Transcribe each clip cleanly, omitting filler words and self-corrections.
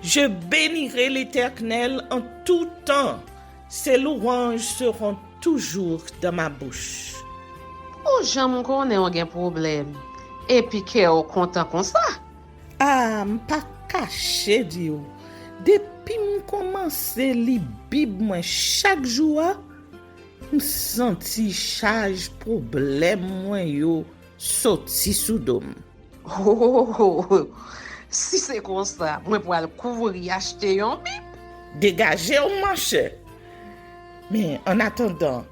Je bénirai l'Éternel en tout temps. Ses louanges seront toujours dans ma bouche. Oh, j'aime qu'on ait un problème. Et puis qu'elle est content comme ça. Ah, m'pas caché, Dieu. Depuis m'commence li Bible moi chaque jour, m'senti charge problème moi yo sorti sous dôme. Oh. Si c'est comme ça, moi pour aller couvrir acheter un Bible. Dégager au marché. Mais en attendant,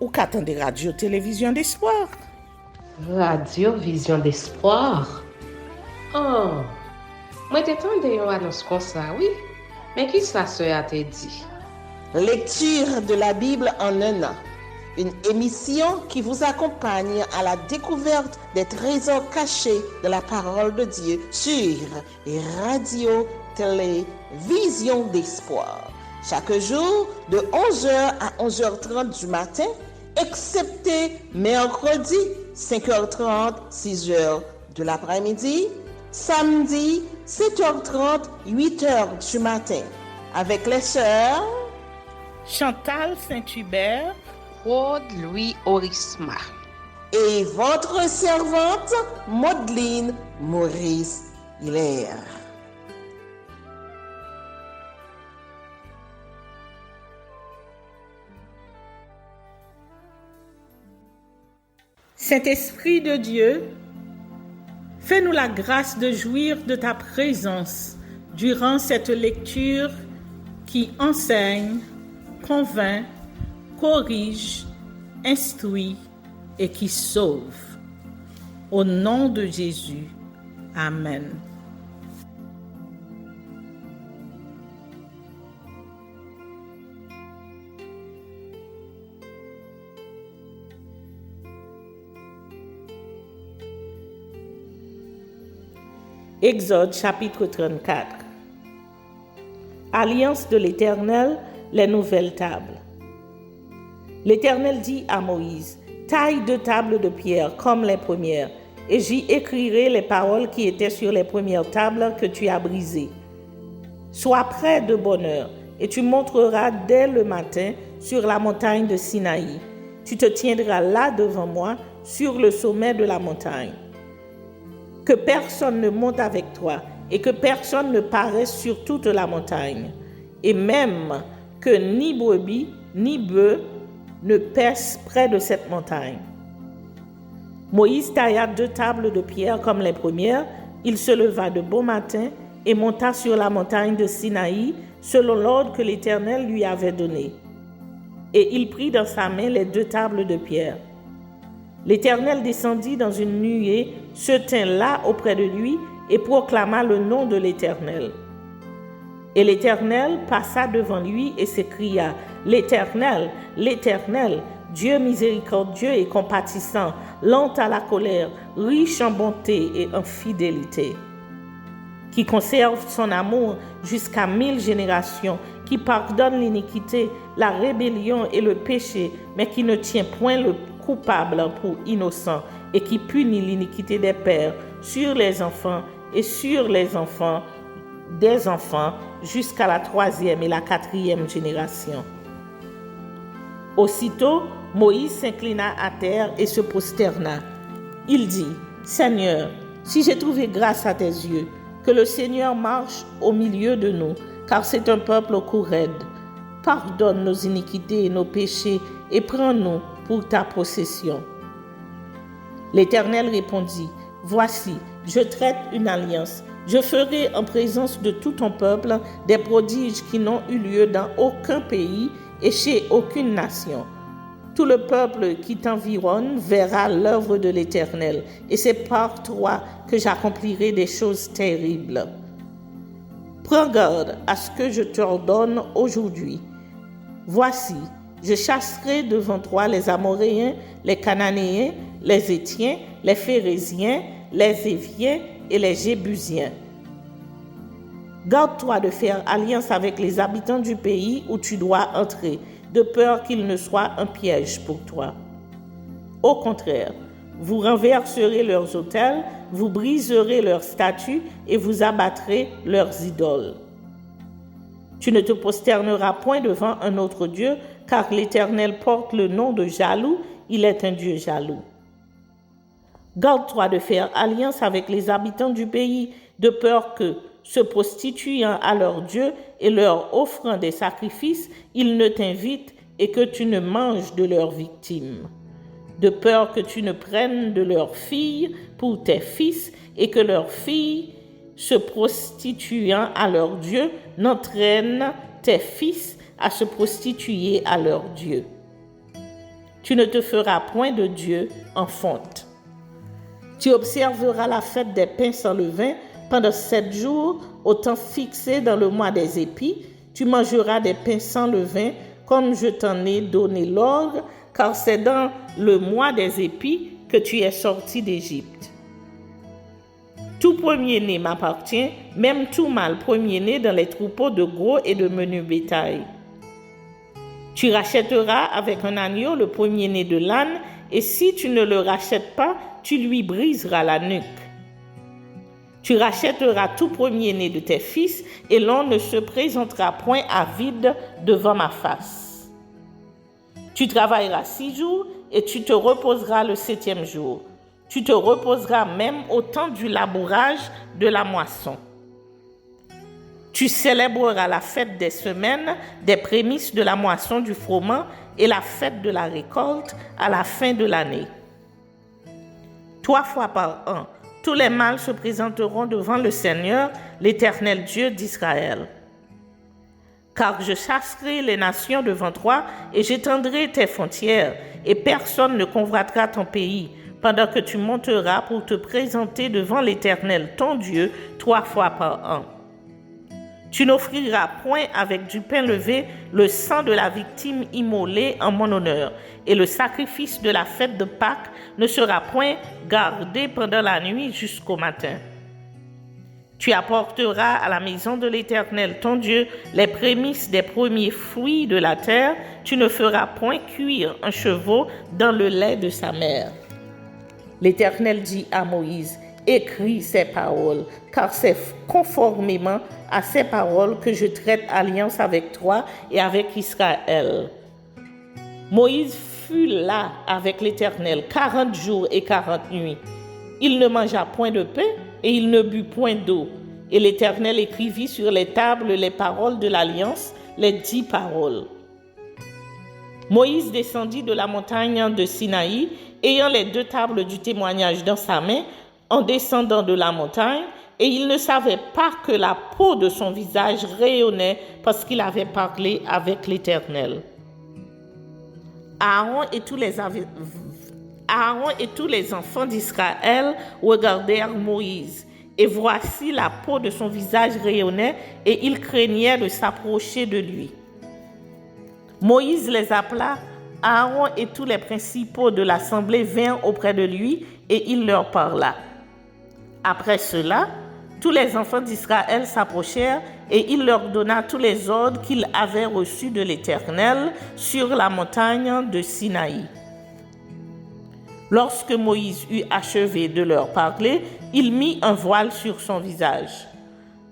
ou qu'attendez radio télévision d'espoir? Radio Vision d'Espoir. Oh, moi t'attendais une annonce comme ça, oui. Mais qui ça a te dit? Lecture de la Bible en un an. Une émission qui vous accompagne à la découverte des trésors cachés de la parole de Dieu sur Radio Télévision d'Espoir. Chaque jour de 11h à 11h30 du matin, excepté mercredi 5h30, 6h de l'après-midi, samedi 7h30, 8h du matin, avec les sœurs Chantal Saint-Hubert, Claude Louis Orisma et votre servante Maudeline Maurice Hilaire. Saint-Esprit de Dieu, fais-nous la grâce de jouir de ta présence durant cette lecture qui enseigne, convainc, corrige, instruit et qui sauve. Au nom de Jésus, Amen. Exode chapitre 34. Alliance de l'Éternel, les nouvelles tables. L'Éternel dit à Moïse, taille 2 tables de pierre comme les premières, et j'y écrirai les paroles qui étaient sur les premières tables que tu as brisées. Sois prêt de bonne heure, et tu monteras dès le matin sur la montagne de Sinaï. Tu te tiendras là devant moi, sur le sommet de la montagne. Que personne ne monte avec toi, et que personne ne paraisse sur toute la montagne, et même que ni brebis ni bœufs ne paissent près de cette montagne. Moïse tailla 2 tables de pierre comme les premières. Il se leva de bon matin et monta sur la montagne de Sinaï, selon l'ordre que l'Éternel lui avait donné. Et il prit dans sa main les 2 tables de pierre. L'Éternel descendit dans une nuée, se tint là auprès de lui et proclama le nom de l'Éternel. Et l'Éternel passa devant lui et s'écria, « L'Éternel, l'Éternel, Dieu miséricordieux et compatissant, lent à la colère, riche en bonté et en fidélité, qui conserve son amour jusqu'à 1000 générations, qui pardonne l'iniquité, la rébellion et le péché, mais qui ne tient point le coupable pour innocent et qui punit l'iniquité des pères sur les enfants et sur les enfants des enfants jusqu'à la 3e et la 4e génération. » Aussitôt, Moïse s'inclina à terre et se prosterna. Il dit, « Seigneur, si j'ai trouvé grâce à tes yeux, que le Seigneur marche au milieu de nous, car c'est un peuple au cou raide. Pardonne nos iniquités et nos péchés et prends-nous pour ta possession. » L'Éternel répondit, « Voici, je traite une alliance. Je ferai en présence de tout ton peuple des prodiges qui n'ont eu lieu dans aucun pays et chez aucune nation. Tout le peuple qui t'environne verra l'œuvre de l'Éternel, et c'est par toi que j'accomplirai des choses terribles. Prends garde à ce que je t'ordonne aujourd'hui. Voici, je chasserai devant toi les Amoréens, les Cananéens, les Héthiens, les Phéréziens, les Éviens et les Jébusiens. Garde-toi de faire alliance avec les habitants du pays où tu dois entrer, de peur qu'il ne soit un piège pour toi. Au contraire, vous renverserez leurs autels, vous briserez leurs statues et vous abattrez leurs idoles. Tu ne te prosterneras point devant un autre Dieu, car l'Éternel porte le nom de jaloux, il est un Dieu jaloux. Garde-toi de faire alliance avec les habitants du pays, de peur que, se prostituant à leurs dieux et leur offrant des sacrifices, ils ne t'invitent et que tu ne manges de leurs victimes. De peur que tu ne prennes de leurs filles pour tes fils et que leurs filles, se prostituant à leurs dieux, n'entraînent tes fils à se prostituer à leurs dieux. Tu ne te feras point de Dieu en fonte. Tu observeras la fête des pains sans levain pendant 7 jours, au temps fixé dans le mois des épis. Tu mangeras des pains sans levain, comme je t'en ai donné l'ordre, car c'est dans le mois des épis que tu es sorti d'Égypte. Tout premier-né m'appartient, même tout mâle premier-né dans les troupeaux de gros et de menu bétail. Tu rachèteras avec un agneau le premier-né de l'âne, et si tu ne le rachètes pas, tu lui briseras la nuque. Tu rachèteras tout premier-né de tes fils, et l'on ne se présentera point à vide devant ma face. Tu travailleras 6 jours, et tu te reposeras le 7e jour. Tu te reposeras même au temps du labourage de la moisson. Tu célébreras la fête des semaines, des prémices de la moisson du froment et la fête de la récolte à la fin de l'année. 3 fois par an, tous les mâles se présenteront devant le Seigneur, l'Éternel Dieu d'Israël. Car je chasserai les nations devant toi et j'étendrai tes frontières, et personne ne convoitera ton pays, pendant que tu monteras pour te présenter devant l'Éternel ton Dieu 3 fois par an. Tu n'offriras point avec du pain levé le sang de la victime immolée en mon honneur, et le sacrifice de la fête de Pâques ne sera point gardé pendant la nuit jusqu'au matin. Tu apporteras à la maison de l'Éternel ton Dieu les prémices des premiers fruits de la terre. Tu ne feras point cuire un chevreau dans le lait de sa mère. L'Éternel dit à Moïse, écris ces paroles, car c'est conformément à ces paroles que je traite alliance avec toi et avec Israël. Moïse fut là avec l'Éternel 40 jours et 40 nuits. Il ne mangea point de pain et il ne but point d'eau. Et l'Éternel écrivit sur les tables les paroles de l'alliance, les 10 paroles. Moïse descendit de la montagne de Sinaï, ayant les 2 tables du témoignage dans sa main, en descendant de la montagne, et il ne savait pas que la peau de son visage rayonnait parce qu'il avait parlé avec l'Éternel. Aaron et tous les enfants d'Israël regardèrent Moïse, et voici la peau de son visage rayonnait, et ils craignaient de s'approcher de lui. Moïse les appela, Aaron et tous les principaux de l'assemblée vinrent auprès de lui, et il leur parla. Après cela, tous les enfants d'Israël s'approchèrent, et il leur donna tous les ordres qu'il avait reçus de l'Éternel sur la montagne de Sinaï. Lorsque Moïse eut achevé de leur parler, il mit un voile sur son visage.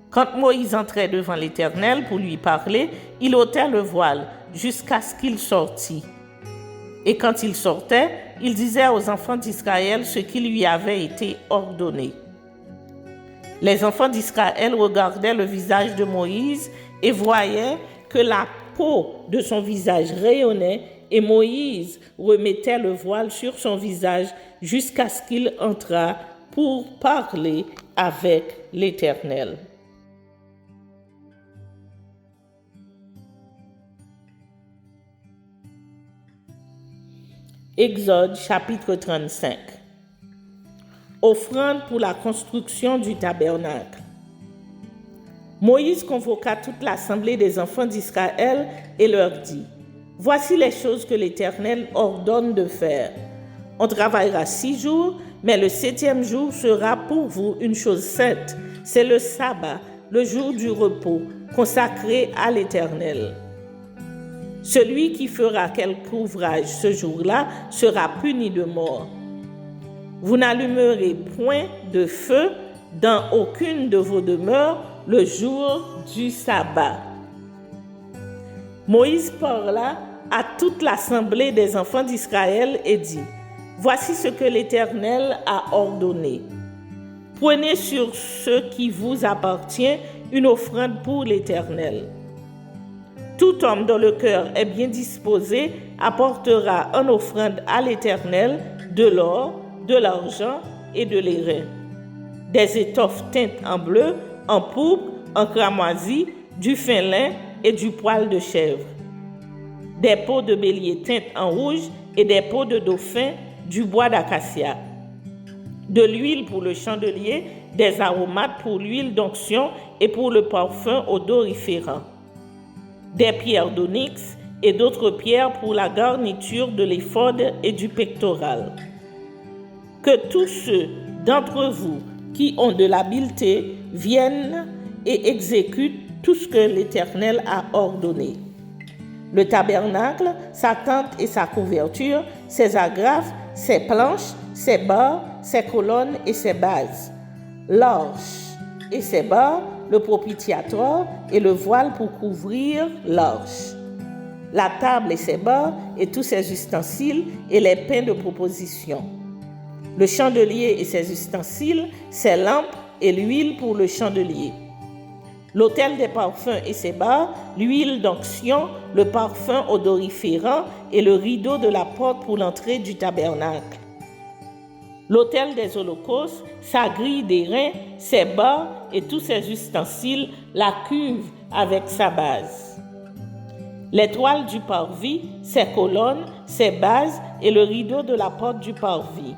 Quand Moïse entrait devant l'Éternel pour lui parler, il ôtait le voile jusqu'à ce qu'il sortît. Et quand il sortait, il disait aux enfants d'Israël ce qui lui avait été ordonné. Les enfants d'Israël regardaient le visage de Moïse et voyaient que la peau de son visage rayonnait, et Moïse remettait le voile sur son visage jusqu'à ce qu'il entrât pour parler avec l'Éternel. Exode chapitre 35. Offrande pour la construction du tabernacle. Moïse convoqua toute l'assemblée des enfants d'Israël et leur dit, « Voici les choses que l'Éternel ordonne de faire. On travaillera 6 jours, mais le 7e jour sera pour vous une chose sainte. C'est le sabbat, le jour du repos, consacré à l'Éternel. Celui qui fera quelque ouvrage ce jour-là sera puni de mort. Vous n'allumerez point de feu dans aucune de vos demeures le jour du sabbat. Moïse parla à toute l'assemblée des enfants d'Israël et dit, « Voici ce que l'Éternel a ordonné. Prenez sur ce qui vous appartient une offrande pour l'Éternel. Tout homme dont le cœur est bien disposé apportera en offrande à l'Éternel de l'or, de l'argent et de l'airain, des étoffes teintes en bleu, en pourpre, en cramoisi, du fin lin et du poil de chèvre, des peaux de bélier teintes en rouge et des peaux de dauphin, du bois d'acacia, de l'huile pour le chandelier, des aromates pour l'huile d'onction et pour le parfum odoriférant, des pierres d'onyx et d'autres pierres pour la garniture de l'éphod et du pectoral. Que tous ceux d'entre vous qui ont de l'habileté viennent et exécutent tout ce que l'Éternel a ordonné. Le tabernacle, sa tente et sa couverture, ses agrafes, ses planches, ses barres, ses colonnes et ses bases, l'arche et ses barres, le propitiatoire et le voile pour couvrir l'arche, la table et ses barres et tous ses ustensiles et les pains de proposition, le chandelier et ses ustensiles, ses lampes et l'huile pour le chandelier, l'autel des parfums et ses barres, l'huile d'onction, le parfum odoriférant et le rideau de la porte pour l'entrée du tabernacle, l'autel des holocaustes, sa grille d'airain, ses barres et tous ses ustensiles, la cuve avec sa base, les toiles du parvis, ses colonnes, ses bases et le rideau de la porte du parvis,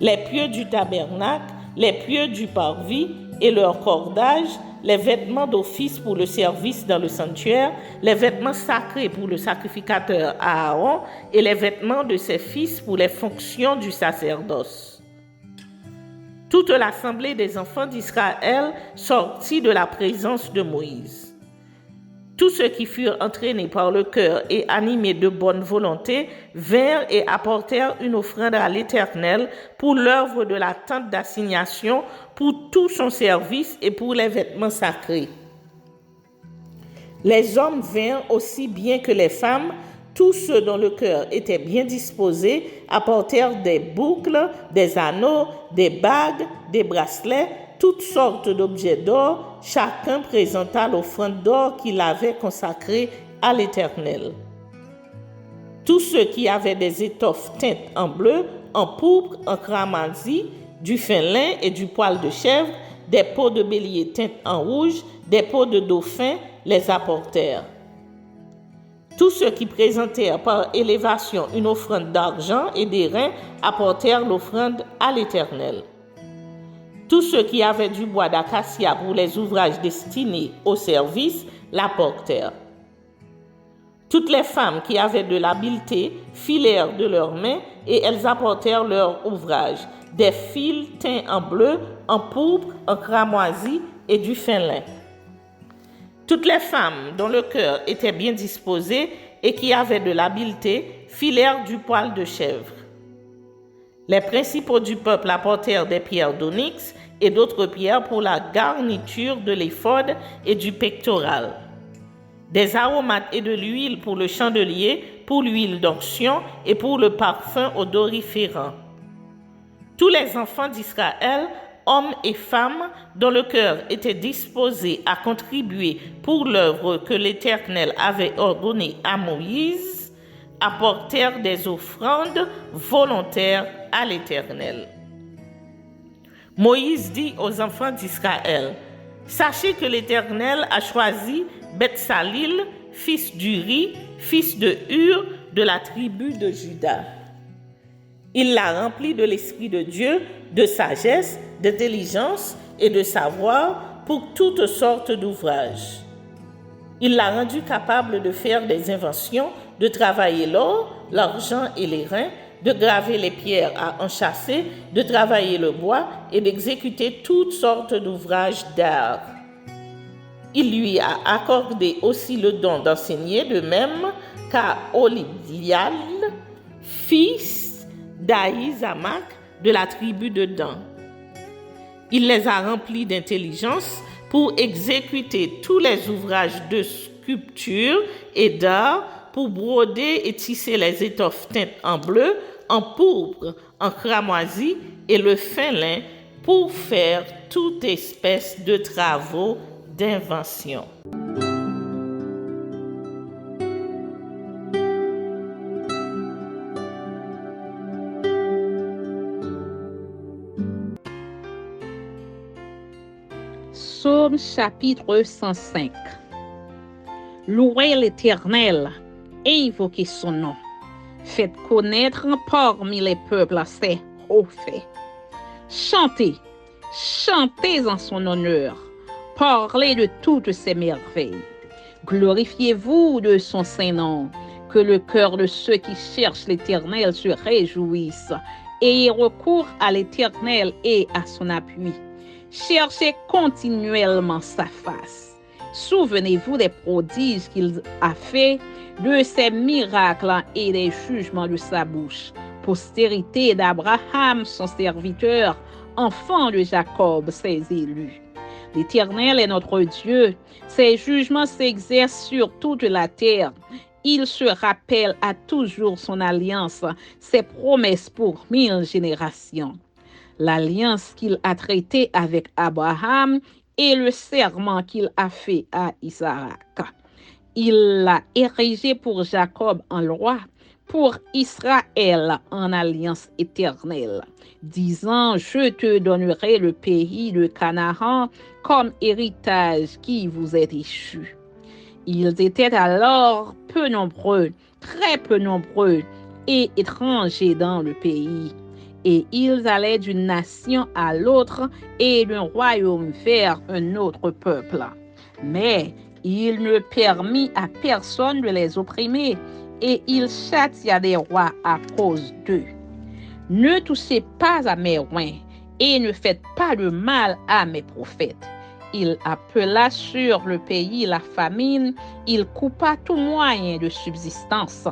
les pieux du tabernacle, les pieux du parvis et leur cordage, les vêtements d'office pour le service dans le sanctuaire, les vêtements sacrés pour le sacrificateur Aaron et les vêtements de ses fils pour les fonctions du sacerdoce. Toute l'assemblée des enfants d'Israël sortit de la présence de Moïse. Tous ceux qui furent entraînés par le cœur et animés de bonne volonté vinrent et apportèrent une offrande à l'Éternel pour l'œuvre de la tente d'assignation, pour tout son service et pour les vêtements sacrés. Les hommes vinrent aussi bien que les femmes, tous ceux dont le cœur était bien disposé apportèrent des boucles, des anneaux, des bagues, des bracelets, toutes sortes d'objets d'or, chacun présenta l'offrande d'or qu'il avait consacrée à l'Éternel. Tous ceux qui avaient des étoffes teintes en bleu, en pourpre, en cramoisi, du fin lin et du poil de chèvre, des peaux de bélier teintes en rouge, des peaux de dauphin, les apportèrent. Tous ceux qui présentèrent par élévation une offrande d'argent et d'airain apportèrent l'offrande à l'Éternel. Tous ceux qui avaient du bois d'acacia pour les ouvrages destinés au service l'apportèrent. Toutes les femmes qui avaient de l'habileté filèrent de leurs mains et elles apportèrent leur ouvrage, des fils teints en bleu, en pourpre, en cramoisi et du fin lin. Toutes les femmes dont le cœur était bien disposé et qui avaient de l'habileté filèrent du poil de chèvre. Les principaux du peuple apportèrent des pierres d'onyx et d'autres pierres pour la garniture de l'éphod et du pectoral, des aromates et de l'huile pour le chandelier, pour l'huile d'onction et pour le parfum odoriférant. Tous les enfants d'Israël, hommes et femmes, dont le cœur était disposé à contribuer pour l'œuvre que l'Éternel avait ordonnée à Moïse, apportèrent des offrandes volontaires à l'Éternel. Moïse dit aux enfants d'Israël, « Sachez que l'Éternel a choisi Beth-Salil, fils d'Uri, fils de Hur, de la tribu de Juda. Il l'a rempli de l'Esprit de Dieu, de sagesse, d'intelligence et de savoir pour toutes sortes d'ouvrages. Il l'a rendu capable de faire des inventions, de travailler l'or, l'argent et l'airain, de graver les pierres à enchâsser, de travailler le bois et d'exécuter toutes sortes d'ouvrages d'art. Il lui a accordé aussi le don d'enseigner, de même qu'à Olivial, fils d'Ahisamak de la tribu de Dan. Il les a remplis d'intelligence pour exécuter tous les ouvrages de sculpture et d'art pour broder et tisser les étoffes teintes en bleu, en pourpre, en cramoisi et le fin lin pour faire toute espèce de travaux d'invention. Psaume chapitre 105. Louez l'Éternel et invoquez son nom. Faites connaître parmi les peuples ses hauts faits. Chantez, chantez en son honneur. Parlez de toutes ses merveilles. Glorifiez-vous de son saint nom. Que le cœur de ceux qui cherchent l'Éternel se réjouisse. Ayez recours à l'Éternel et à son appui. Cherchez continuellement sa face. Souvenez-vous des prodiges qu'il a faits, de ses miracles et des jugements de sa bouche. Postérité d'Abraham, son serviteur, enfant de Jacob, ses élus. L'Éternel est notre Dieu. Ses jugements s'exercent sur toute la terre. Il se rappelle à toujours son alliance, ses promesses pour 1000 générations. L'alliance qu'il a traitée avec Abraham et le serment qu'il a fait à Isaac. Il l'a érigé pour Jacob en loi, pour Israël en alliance éternelle, disant: je te donnerai le pays de Canaan comme héritage qui vous est échu. Ils étaient alors peu nombreux, très peu nombreux et étrangers dans le pays. Et ils allaient d'une nation à l'autre et d'un royaume vers un autre peuple. Mais il ne permit à personne de les opprimer et il châtia des rois à cause d'eux. Ne touchez pas à mes oins et ne faites pas de mal à mes prophètes. Il appela sur le pays la famine, il coupa tout moyen de subsistance.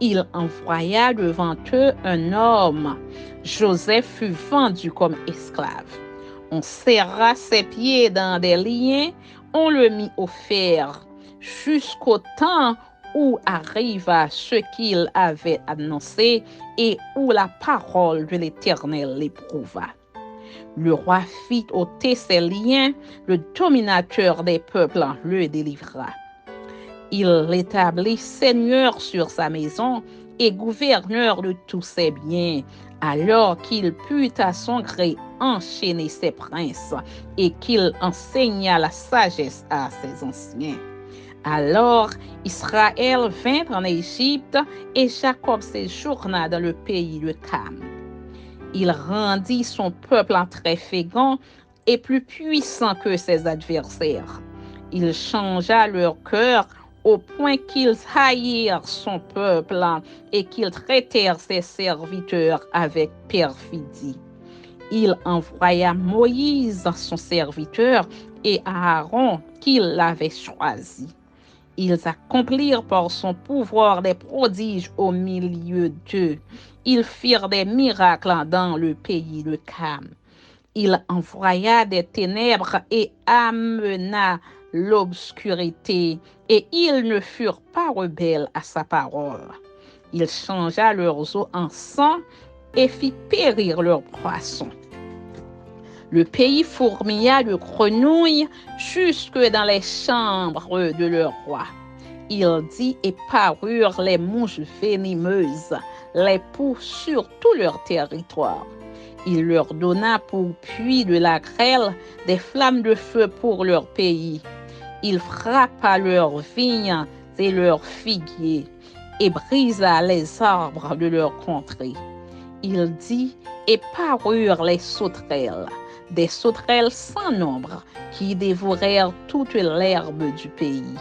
Il envoya devant eux un homme. Joseph fut vendu comme esclave. On serra ses pieds dans des liens, on le mit au fer, jusqu'au temps où arriva ce qu'il avait annoncé et où la parole de l'Éternel l'éprouva. Le roi fit ôter ses liens, le dominateur des peuples le délivra. Il l'établit seigneur sur sa maison et gouverneur de tous ses biens, alors qu'il put à son gré enchaîner ses princes et qu'il enseigna la sagesse à ses anciens. Alors Israël vint en Égypte et Jacob séjourna dans le pays de Cam. Il rendit son peuple très fécond et plus puissant que ses adversaires. Il changea leur cœur au point qu'ils haïrent son peuple et qu'ils traitèrent ses serviteurs avec perfidie. Il envoya Moïse, son serviteur, et Aaron, qu'il avait choisi. Ils accomplirent par son pouvoir des prodiges au milieu d'eux. Ils firent des miracles dans le pays de Cam. Il envoya des ténèbres et amena l'obscurité, et ils ne furent pas rebelles à sa parole. Il changea leurs eaux en sang et fit périr leurs poissons. Le pays fourmilla de grenouilles jusque dans les chambres de leur roi. Il dit et parurent les mouches venimeuses, les poux sur tout leur territoire. Il leur donna pour puits de la grêle des flammes de feu pour leur pays. Il frappa leurs vignes et leurs figuiers et brisa les arbres de leur contrée. Il dit et parurent les sauterelles, des sauterelles sans nombre qui dévorèrent toute l'herbe du pays,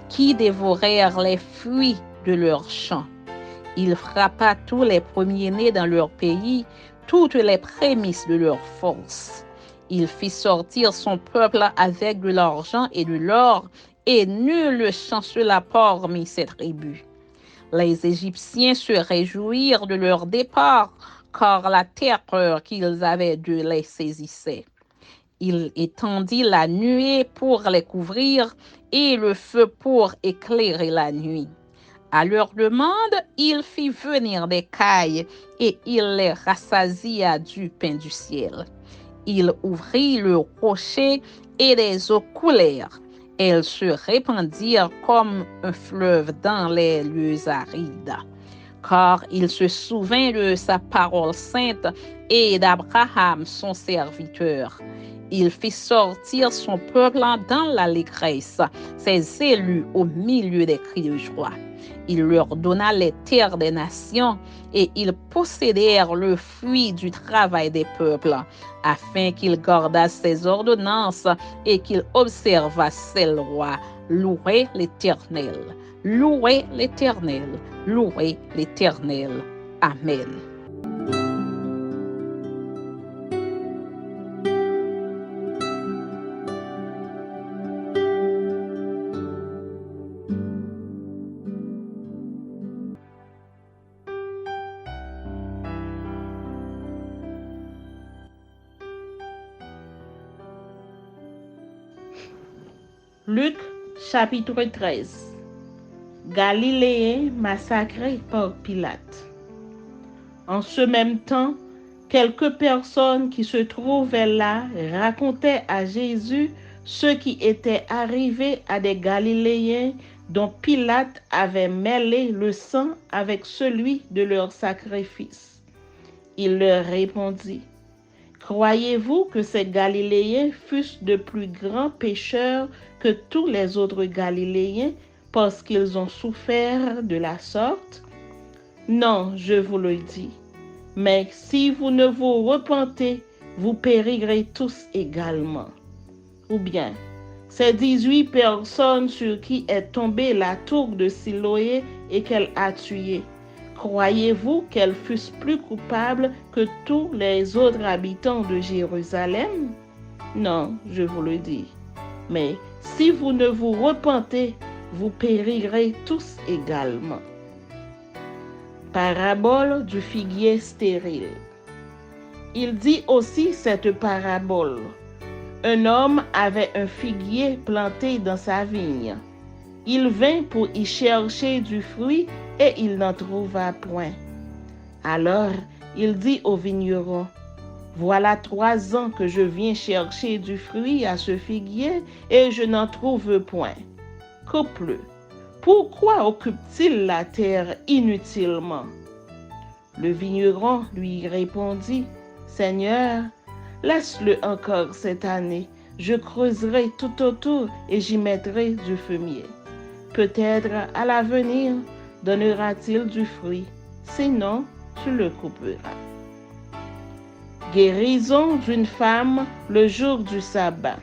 qui dévorèrent les fruits de leurs champs. Il frappa tous les premiers-nés dans leur pays, toutes les prémices de leur force. Il fit sortir son peuple avec de l'argent et de l'or, et nul ne chancela parmi ses tribus. Les Égyptiens se réjouirent de leur départ, car la terreur qu'ils avaient d'eux les saisissait. Il étendit la nuée pour les couvrir et le feu pour éclairer la nuit. À leur demande, il fit venir des cailles et il les rassasia du pain du ciel. Il ouvrit le rocher et les eaux coulèrent. Elles se répandirent comme un fleuve dans les lieux arides. Car il se souvint de sa parole sainte et d'Abraham, son serviteur. Il fit sortir son peuple dans l'allégresse, ses élus au milieu des cris de joie. Il leur donna les terres des nations et ils possédèrent le fruit du travail des peuples, afin qu'ils gardassent ses ordonnances et qu'ils observassent ses lois. Louez l'Éternel, louez l'Éternel, louez l'Éternel. Amen. Luc chapitre 13. Galiléens massacrés par Pilate. En ce même temps, quelques personnes qui se trouvaient là racontaient à Jésus ce qui était arrivé à des Galiléens dont Pilate avait mêlé le sang avec celui de leur sacrifice. Il leur répondit: Croyez-vous que ces Galiléens fussent de plus grands pécheurs que tous les autres Galiléens parce qu'ils ont souffert de la sorte? Non, je vous le dis. Mais si vous ne vous repentez, vous périrez tous également. Ou bien, ces 18 personnes sur qui est tombée la tour de Siloé et qu'elle a tuées, croyez-vous qu'elles fussent plus coupables que tous les autres habitants de Jérusalem? Non, je vous le dis. Mais si vous ne vous repentez, vous périrez tous également. Parabole du figuier stérile. Il dit aussi cette parabole. Un homme avait un figuier planté dans sa vigne. Il vint pour y chercher du fruit et il n'en trouva point. Alors il dit au vigneron: Voilà 3 ans que je viens chercher du fruit à ce figuier et je n'en trouve point. Couple, pourquoi occupe-t-il la terre inutilement? Le vigneron lui répondit: Seigneur, laisse-le encore cette année. Je creuserai tout autour et j'y mettrai du fumier. Peut-être à l'avenir donnera-t-il du fruit. Sinon, tu le couperas. Guérison d'une femme le jour du sabbat.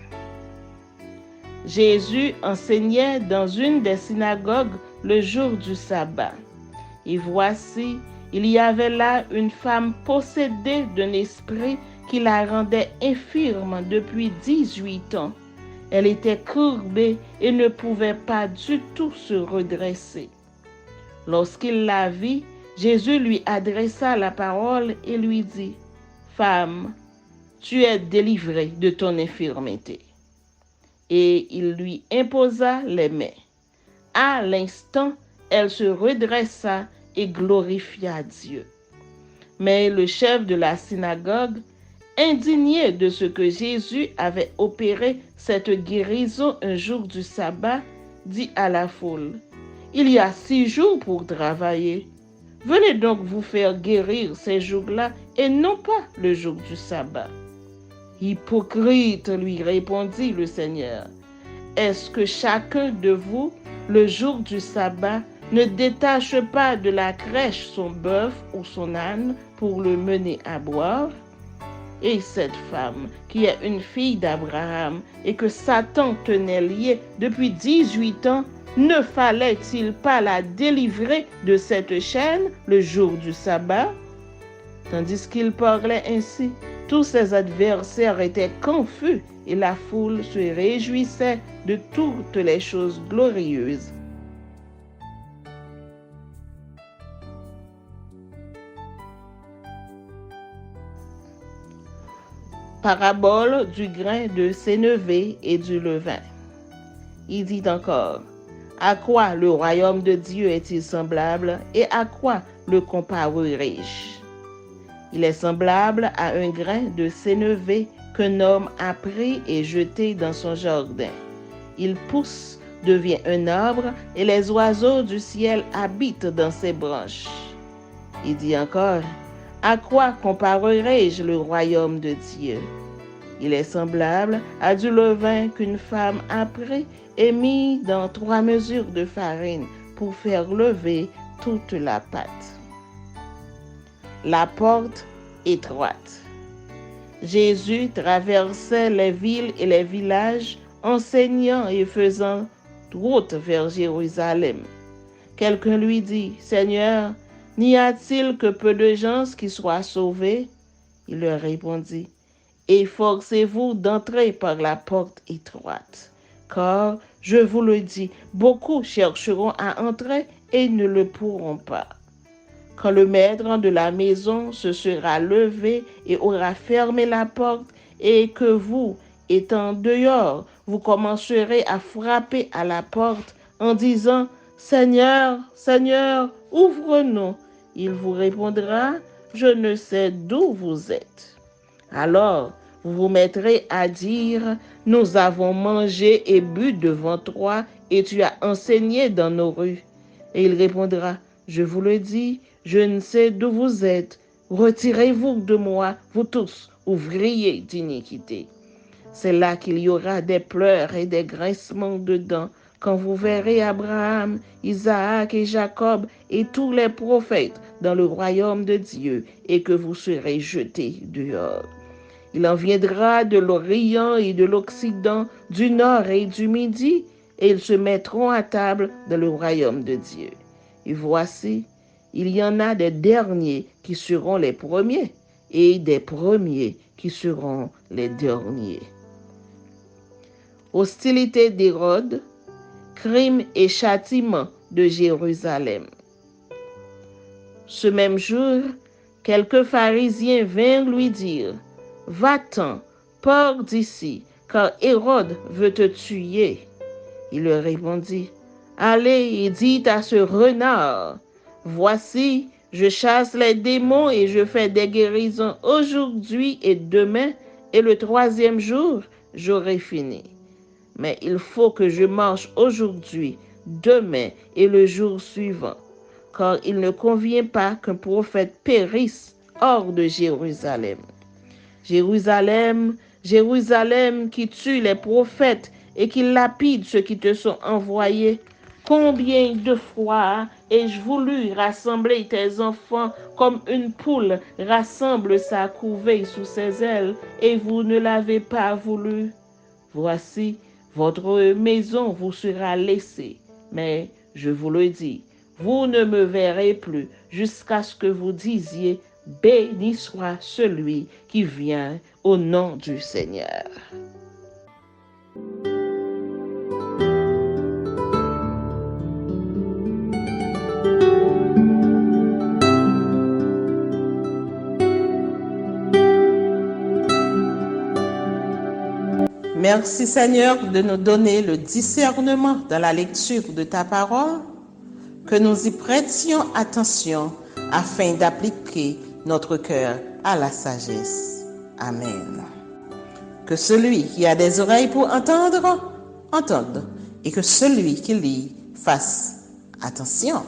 Jésus enseignait dans une des synagogues le jour du sabbat. Et voici, il y avait là une femme possédée d'un esprit qui la rendait infirme depuis 18 ans. Elle était courbée et ne pouvait pas du tout se redresser. Lorsqu'il la vit, Jésus lui adressa la parole et lui dit: Femme, tu es délivrée de ton infirmité. Et il lui imposa les mains. À l'instant, elle se redressa et glorifia Dieu. Mais le chef de la synagogue, indigné de ce que Jésus avait opéré cette guérison un jour du sabbat, dit à la foule: Il y a 6 jours pour travailler. Venez donc vous faire guérir ces jours-là et non pas le jour du sabbat. Hypocrite, lui répondit le Seigneur. Est-ce que chacun de vous, le jour du sabbat, ne détache pas de la crèche son bœuf ou son âne pour le mener à boire? Et cette femme, qui est une fille d'Abraham et que Satan tenait liée depuis 18 ans, ne fallait-il pas la délivrer de cette chaîne le jour du sabbat? Tandis qu'il parlait ainsi, tous ses adversaires étaient confus et la foule se réjouissait de toutes les choses glorieuses. Parabole du grain de sénévé et du levain. Il dit encore, à quoi le royaume de Dieu est-il semblable et à quoi le comparerai-je? Il est semblable à un grain de sénévé qu'un homme a pris et jeté dans son jardin. Il pousse, devient un arbre et les oiseaux du ciel habitent dans ses branches. Il dit encore, à quoi comparerai-je le royaume de Dieu? Il est semblable à du levain qu'une femme a pris et mis dans 3 mesures de farine pour faire lever toute la pâte. La porte étroite. Jésus traversait les villes et les villages, enseignant et faisant route vers Jérusalem. Quelqu'un lui dit, « Seigneur, n'y a-t-il que peu de gens qui soient sauvés? » Il leur répondit, « Efforcez-vous d'entrer par la porte étroite, car, je vous le dis, beaucoup chercheront à entrer et ne le pourront pas. Quand le maître de la maison se sera levé et aura fermé la porte, et que vous, étant dehors, vous commencerez à frapper à la porte en disant, « Seigneur, Seigneur, ouvre-nous !» Il vous répondra, « Je ne sais d'où vous êtes. » Alors, vous vous mettrez à dire, « Nous avons mangé et bu devant toi, et tu as enseigné dans nos rues. » Et il répondra, « Je vous le dis, je ne sais d'où vous êtes. Retirez-vous de moi, vous tous, ouvriers d'iniquité. » C'est là qu'il y aura des pleurs et des grincements de dents, quand vous verrez Abraham, Isaac et Jacob et tous les prophètes dans le royaume de Dieu, et que vous serez jetés dehors. Il en viendra de l'Orient et de l'Occident, du Nord et du Midi, et ils se mettront à table dans le royaume de Dieu. Et voici, il y en a des derniers qui seront les premiers, et des premiers qui seront les derniers. Hostilité d'Hérode, crime et châtiment de Jérusalem. Ce même jour, quelques pharisiens vinrent lui dire, « Va-t'en, pars d'ici, car Hérode veut te tuer. » Il leur répondit, « Allez et dites à ce renard, voici, je chasse les démons et je fais des guérisons aujourd'hui et demain, et le 3e jour, j'aurai fini. Mais il faut que je marche aujourd'hui, demain et le jour suivant, car il ne convient pas qu'un prophète périsse hors de Jérusalem. Jérusalem, Jérusalem qui tue les prophètes et qui lapide ceux qui te sont envoyés, combien de fois ai-je voulu rassembler tes enfants comme une poule rassemble sa couvée sous ses ailes, et vous ne l'avez pas voulu. Voici, votre maison vous sera laissée, mais je vous le dis, vous ne me verrez plus jusqu'à ce que vous disiez, béni soit celui qui vient au nom du Seigneur. Merci Seigneur de nous donner le discernement dans la lecture de ta parole, que nous y prêtions attention afin d'appliquer notre cœur à la sagesse. Amen. Que celui qui a des oreilles pour entendre, entende, et que celui qui lit fasse attention.